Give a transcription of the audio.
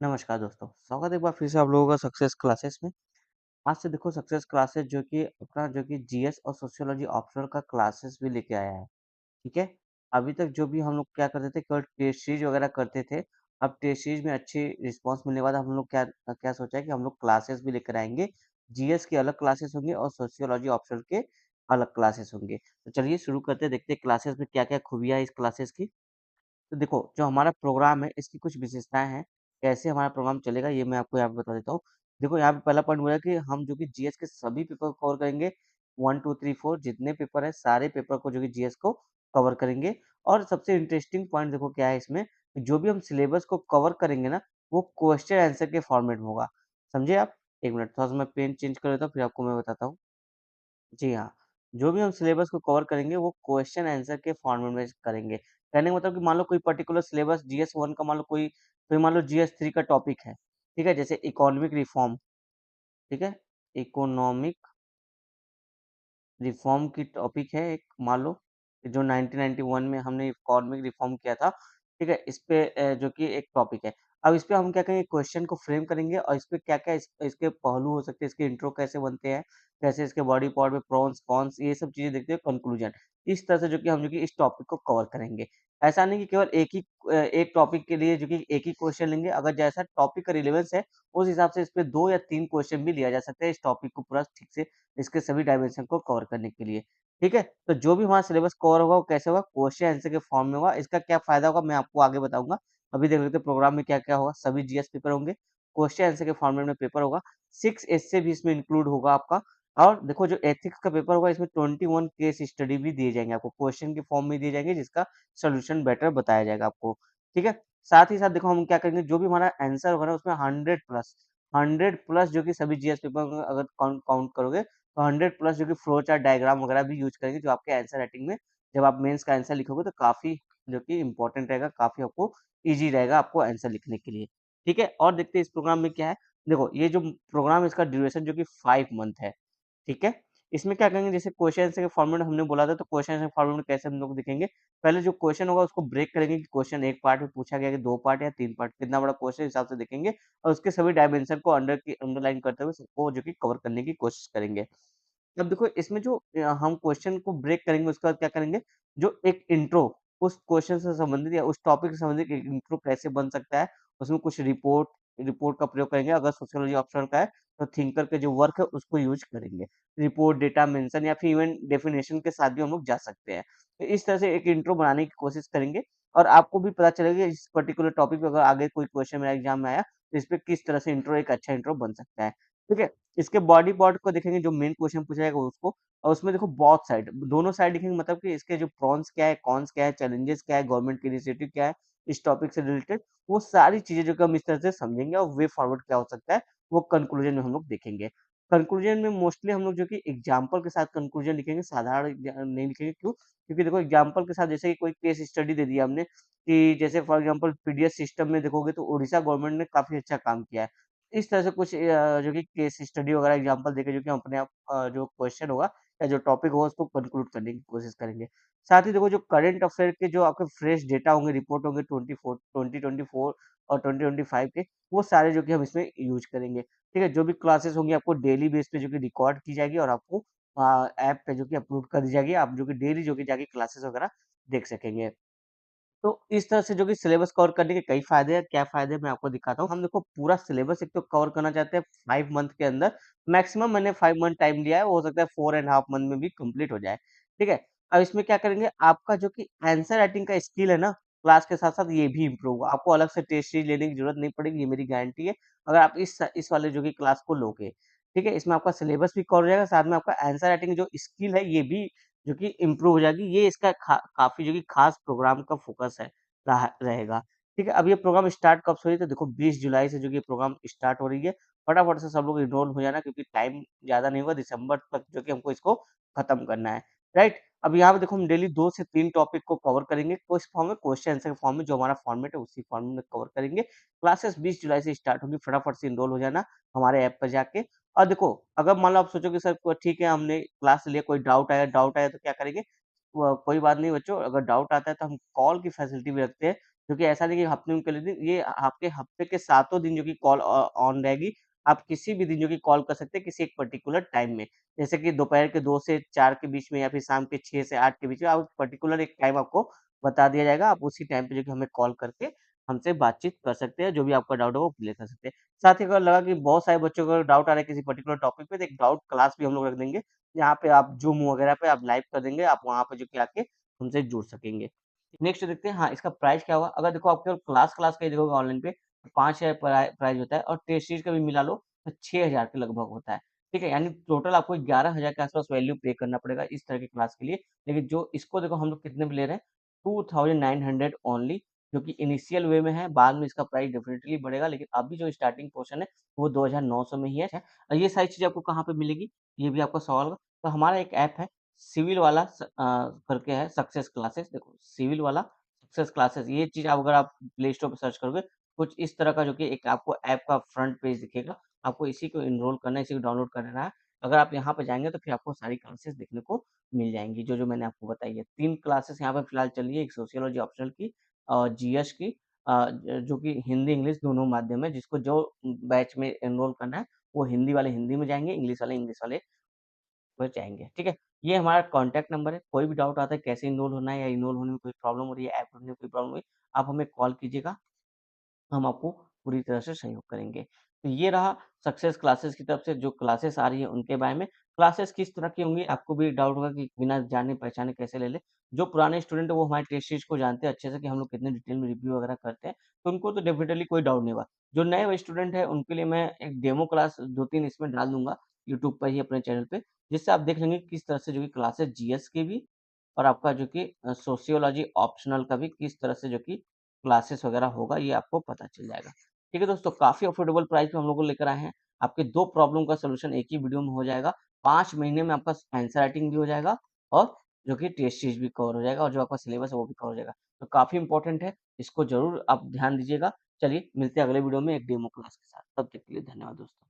नमस्कार दोस्तों, स्वागत है एक बार फिर से आप लोगों का सक्सेस क्लासेस में। आज से देखो सक्सेस क्लासेस जो कि अपना जो कि जीएस और सोशियोलॉजी ऑप्शनल का क्लासेस भी लेके आया है, ठीक है? अभी तक जो भी हम लोग क्या करते थे केवल टेस्ट सीरीज वगैरह करते थे, अब टेस्ट सीरीज में अच्छी रिस्पॉन्स मिलने के बाद हम लोग क्या क्या सोचा है कि हम लोग क्लासेस भी लेकर आएँगे। जीएस के अलग क्लासेस होंगे और सोशियोलॉजी ऑप्शनल के अलग क्लासेस होंगे। तो चलिए शुरू करते हैं, देखते हैं क्लासेस में क्या-क्या खूबियाँ है इस क्लासेस की। तो देखो, जो हमारा प्रोग्राम है, इसकी कुछ विशेषताएँ हैं। कैसे हमारा प्रोग्राम चलेगा, ये मैं आपको यहाँ पे बता देता हूँ। देखो, यहाँ पे पहला पॉइंट बोला कि हम जो कि जीएस के सभी पेपर को कवर करेंगे। 1, 2, 3, 4 जितने पेपर हैं, सारे पेपर को जो कि जीएस को कवर करेंगे। और सबसे इंटरेस्टिंग पॉइंट देखो क्या है इसमें, कि जो भी हम सिलेबस को कवर करेंगे ना, वो क्वेश्चन आंसर के फॉर्मेट में होगा। समझे आप? 1 मिनट, थोड़ा-सा मैं पेन चेंज कर लेता हूँ, फिर आपको मैं बताता हूँ। जी हाँ, जो भी हम सिलेबस को कवर करेंगे वो क्वेश्चन आंसर के फॉर्मेट में करेंगे। कहने का मतलब कि मान लो कोई पर्टिकुलर सिलेबस जीएस 1 का मान लो जीएस 3 का टॉपिक है, ठीक है? जैसे इकोनॉमिक रिफॉर्म, ठीक है? इकोनॉमिक रिफॉर्म की टॉपिक है एक मान लो, जो 1991 में हमने इकोनॉमिक रिफॉर्म किया था, ठीक है? इस पे जो कि एक टॉपिक है। अब इस पे हम क्या करेंगे, क्वेश्चन को फ्रेम करेंगे और इस पे क्या-क्या इसके पहलू हो सकते हैं, इसके इंट्रो कैसे बनते हैं, कैसे इसके बॉडी पार्ट में प्रोस, कॉन्स ये सब चीज़ें देखते हैं, कंक्लूजन। इस तरह से जो कि हम जो कि इस टॉपिक को कवर करेंगे। ऐसा नहीं कि केवल एक टॉपिक के लिए जो कि एक ही क्वेश्चन लेंगे, अगर जैसा टॉपिक का रिलेवेंस है, उस हिसाब से इस पे 2 या 3 क्वेश्चन भी लिया जा सकता है, इस टॉपिक को पूरा ठीक से इसके सभी डायमेंशन को कवर करने के लिए, ठीक है? तो जो भी हमारा सिलेबस कवर होगा वो कैसे होगा? क्वेश्चन आंसर के फॉर्म में होगा। इसका क्या फ़ायदा होगा मैं आपको आगे बताऊँगा। अभी देख लेते हैं प्रोग्राम में क्या-क्या होगा। सभी जीएस पेपर होंगे, क्वेश्चन आंसर के फॉर्मेट में पेपर होगा, 6 एस्से भी इसमें इंक्लूड होगा आपका। और देखो जो एथिक्स का पेपर होगा इसमें 21 केस स्टडी भी दिए जाएँगे आपको, क्वेश्चन के फॉर्म में दिए जाएँगे जिसका सॉल्यूशन बेटर बताया जाएगा आपको, ठीक है? साथ ही साथ देखो हम क्या करेंगे, जो भी हमारा आंसर होगा ना उसमें 100 प्लस जो कि सभी जीएस पेपर में अगर काउंट करोगे तो 100 प्लस जो कि फ्लो चार्ट डायग्राम वगैरह भी यूज़ करेंगे, जो आपके आंसर राइटिंग में जब आप मेंस का आंसर लिखोगे तो काफ़ी जो कि इम्पोर्टेंट रहेगा, काफ़ी आपको ईज़ी रहेगा आपको आंसर लिखने के लिए, ठीक है? और देखते हैं इस प्रोग्राम में क्या है। देखो ये जो प्रोग्राम है इसका ड्यूरेशन जो कि 5 मंथ है, ठीक है? इसमें क्या करेंगे, जैसे क्वेश्चन आंसर के फॉर्मेट हमने बोला था, तो क्वेश्चन आंसर फॉर्मेट में कैसे हम लोग दिखेंगे। पहले जो क्वेश्चन होगा उसको ब्रेक करेंगे कि क्वेश्चन 1 पार्ट में पूछा गया है कि 2 पार्ट या 3 पार्ट, कितना बड़ा क्वेश्चन हिसाब से देखेंगे और उसके सभी डायमेंशन को अंडरलाइन करते हुए सबको जो कि कवर करने की कोशिश करेंगे। अब देखो इसमें जो हम क्वेश्चन को ब्रेक करेंगे उसके बाद क्या करेंगे, जो एक इंट्रो उस क्वेश्चन से संबंधित या उस टॉपिक से संबंधित एक इंट्रो कैसे बन सकता है, उसमें कुछ रिपोर्ट रिपोर्ट का प्रयोग करेंगे। अगर सोशियोलॉजी ऑप्शनल का है तो थिंकर के जो वर्क है उसको यूज़ करेंगे। रिपोर्ट, डेटा मेंशन या फिर इवन डेफिनिशन के साथ भी हम लोग जा सकते हैं। तो इस तरह से एक इंट्रो बनाने की कोशिश करेंगे और आपको भी पता चलेगा कि इस पर्टिकुलर टॉपिक पे अगर आगे कोई क्वेश्चन मेरा एग्ज़ाम में आया, तो इस पे किस तरह से इंट्रो एक अच्छा इंट्रो बन सकता है। ठीक है? इसके बॉडी पार्ट को देखेंगे, जो मेन क्वेश्चन पूछा जाएगा उसको, और उसमें देखो बोथ साइड, दोनों साइड लिखेंगे, मतलब कि इसके जो प्रॉन्स क्या है, कॉन्स क्या है, चैलेंजेस क्या है, गवर्नमेंट की इनिशिएटिव क्या है, इस टॉपिक से रिलेटेड वो सारी चीज़ें जो कि हम इस तरह से समझेंगे और वे फॉरवर्ड क्या हो सकता है, वो कंक्लूजन में हम लोग देखेंगे। कंक्लूजन में मोस्टली हम लोग जो कि एग्ज़ाम्पल के साथ कंक्लूजन लिखेंगे, साधारण नहीं लिखेंगे, क्यों? क्योंकि देखो एग्ज़ाम्पल के साथ जैसे कि कोई केस स्टडी दे दिया हमने कि जैसे फॉर एग्ज़ाम्पल पीडीएस सिस्टम में देखोगे तो ओडिशा गवर्नमेंट ने काफ़ी अच्छा काम किया है। इस तरह से कुछ जो कि केस स्टडी वगैरह एग्ज़ाम्पल देके जो कि हम अपने आप जो क्वेश्चन होगा या जो टॉपिक होगा उसको कंक्लूड करने की कोशिश करेंगे। साथ ही देखो जो करंट अफ़ेयर के जो आपके फ्रेश डेटा होंगे, रिपोर्ट होंगे 2024 और 2025 के, वो सारे जो कि हम इसमें यूज़ करेंगे। ठीक है? जो भी क्लासेस होंगी आपको डेली बेस पे जो कि रिकॉर्ड की जाएगी और आपको ऐप पे जो कि अपलोड कर दी जाएगी। आप जो कि डेली जो कि जाके क्लासेस वगैरह देख सकेंगे। तो इस तरह से जो कि सिलेबस कवर करने के कई फ़ायदे हैं, क्या फ़ायदे हैं मैं आपको दिखाता हूँ। हम देखो पूरा सिलेबस एक तो कवर करना चाहते हैं 5 मंथ के अंदर, मैक्सिमम मैंने 5 मंथ टाइम लिया है, हो सकता है 4 एंड हाफ मंथ में भी कंप्लीट हो जाए, ठीक है? अब इसमें क्या करेंगे, आपका जो कि आंसर राइटिंग का स्किल है ना, क्लास के साथ-साथ ये भी इम्प्रूव होगा। आपको अलग से टेस्ट सीरीज़ लेने की ज़रूरत नहीं पड़ेगी, ये मेरी गारंटी है, अगर आप इस वाले जो कि क्लास को लोगे, ठीक है? इसमें आपका सिलेबस भी कवर हो जाएगा, साथ में आपका आंसर राइटिंग जो स्किल है, ये भी जो कि इम्प्रूव हो जाएगी। ये इसका काफ़ी जो कि खास प्रोग्राम का फ़ोकस है। रहेगा। ठीक है, अब ये प्रोग्राम स्टार्ट कब से हो रही है, तो देखो 20 जुलाई से जो कि ये प्रोग्राम स्टार्ट हो रही है। फटाफट से सब लोग एनरोल हो जाना, क्योंकि टाइम ज़्यादा नहीं होगा, दिसंबर तक जो कि हमको इसको खत्म करना है, राइट? अब यहाँ पे देखो हम डेली 2 से 3 टॉपिक को कवर करेंगे, किस फॉर्म में, क्वेश्चन आंसर के फॉर्म में, जो हमारा फॉर्मेट है उसी फॉर्मेट में कवर करेंगे। क्लासेस 20 जुलाई से स्टार्ट होंगी, फटाफट से एनरोल हो जाना हमारे ऐप पर जाके। और देखो, अगर मान लो आप सोचो कि सर ठीक है हमने क्लास लिया, कोई डाउट आया तो क्या करेंगे? कोई बात नहीं बच्चों, अगर डाउट आता है तो हम कॉल की फैसिलिटी भी रखते हैं। जो कि ऐसा नहीं कि हफ्ते में केवल दिन, ये आपके हफ्ते के सातों दिन जो कि कॉल ऑन रहेगी। आप किसी भी दिन जो कि कॉल कर सकते हैं किसी एक पर्टिकुलर टाइम में। जैसे कि दोपहर के 2 से 4 के बीच में या फिर शाम के 6 से 8 के बीच में, आप पर्टिकुलर एक टाइम आपको बता दिया जाएगा। आप उसी टाइम पे जो कि हमें कॉल करके हमसे बातचीत कर सकते हैं, जो भी आपका डाउट है वो क्लियर कर सकते हैं। साथ ही अगर लगा कि बहुत सारे बच्चों को डाउट आ रहा है किसी पर्टिकुलर टॉपिक पे, तो एक डाउट क्लास भी हम लोग रख देंगे, जहाँ पे आप ज़ूम वगैरह पे आप लाइव कर देंगे, आप वहाँ पे जो कि आके हमसे जुड़ सकेंगे। नेक्स्ट देखते हैं, हाँ, इसका प्राइस क्या होगा? अगर देखो आप केवल क्लास का ही देखोगे ऑनलाइन पे, तो 5,000 प्राइस होता है, और टेस्ट सीरीज़ का भी मिला लो तो 6,000 के लगभग होता है। ठीक है? यानी टोटल आपको 11,000 के आस-पास वैल्यू पे करना पड़ेगा इस तरह की क्लास के लिए। लेकिन जो इसको देखो हम लोग कितने में ले रहे हैं, 2900 ओनली, जो कि इनिशियल वे में है, बाद में इसका प्राइस डेफिनिटली बढ़ेगा, लेकिन अभी जो स्टार्टिंग पोर्शन है, वो 2,900 में ही है। और ये सारी चीज़ें आपको कहाँ पे मिलेगी? ये भी आपका सवाल होगा। तो हमारा एक ऐप है, सिविल वाला करके है, सक्सेस क्लासेस। देखो सिविल वाला सक्सेस क्लासेस, ये चीज़ आप अगर आप प्ले स्टोर पे सर्च करोगे, कुछ इस तरह का जो कि एक आपको ऐप का फ्रंट पेज दिखेगा। आपको इसी को एनरोल करना है, इसी को डाउनलोड कर लेना है। अगर आप यहाँ पे जाएँगे तो फिर आपको सारी क्लासेस देखने को मिल जाएँगी, जो-जो मैंने आपको बताई है। 3 क्लासेस यहाँ पे फिलहाल चल रही है, एक सोशियोलॉजी ऑप्शनल की और जीएस की, जो कि हिंदी, इंग्लिश दोनों माध्यम है। जिसको जो बैच में एनरोल करना है, वो हिंदी वाले हिंदी में जाएँगे, इंग्लिश वाले बच जाएँगे, ठीक है? ये हमारा कॉन्टैक्ट नंबर है, कोई भी डाउट आता है कैसे इनरोल होना है या इनरोल होने में कोई प्रॉब्लम हो रही है, ऐप ढूँढने में कोई प्रॉब्लम हुई, आप हमें कॉल कीजिएगा, हम आपको पूरी तरह से सहयोग करेंगे। तो ये रहा सक्सेस क्लासेस की तरफ से जो क्लासेस आ रही है उनके बारे में। क्लासेस किस तरह की होंगी, आपको भी डाउट होगा कि बिना जाने-पहचाने कैसे ले लें। जो पुराने स्टूडेंट हैं वो हमारे टेस्ट सीरीज़ को जानते हैं अच्छे से कि हम लोग कितने डिटेल में रिव्यू वगैरह करते हैं, तो उनको तो डेफिनिटली कोई डाउट नहीं होगा। जो नए स्टूडेंट हैं उनके लिए मैं एक डेमो क्लास 2-3 इसमें डाल दूँगा यूट्यूब पर ही अपने चैनल पे, जिससे आप देख लेंगे किस तरह से जो कि क्लासेस जीएस की भी और आपका जो कि सोशियोलॉजी ऑप्शनल का भी किस तरह से जो कि क्लासेस वगैरह होगा, ये आपको पता चल जाएगा। ठीक है दोस्तों, काफ़ी अफोर्डेबल प्राइस में हम लोग को लेकर आए हैं। आपके 2 प्रॉब्लम का सॉल्यूशन एक ही वीडियो में हो जाएगा। 5 महीने में आपका आंसर राइटिंग भी हो जाएगा और जो कि टेस्ट सीरीज़ भी कवर हो जाएगा और जो आपका सिलेबस है वो भी कवर हो जाएगा। तो काफ़ी इम्पोर्टेंट है, इसको ज़रूर आप ध्यान दीजिएगा। चलिए मिलते हैं अगले वीडियो में एक डेमो क्लास के साथ। तब तक के लिए धन्यवाद दोस्तों।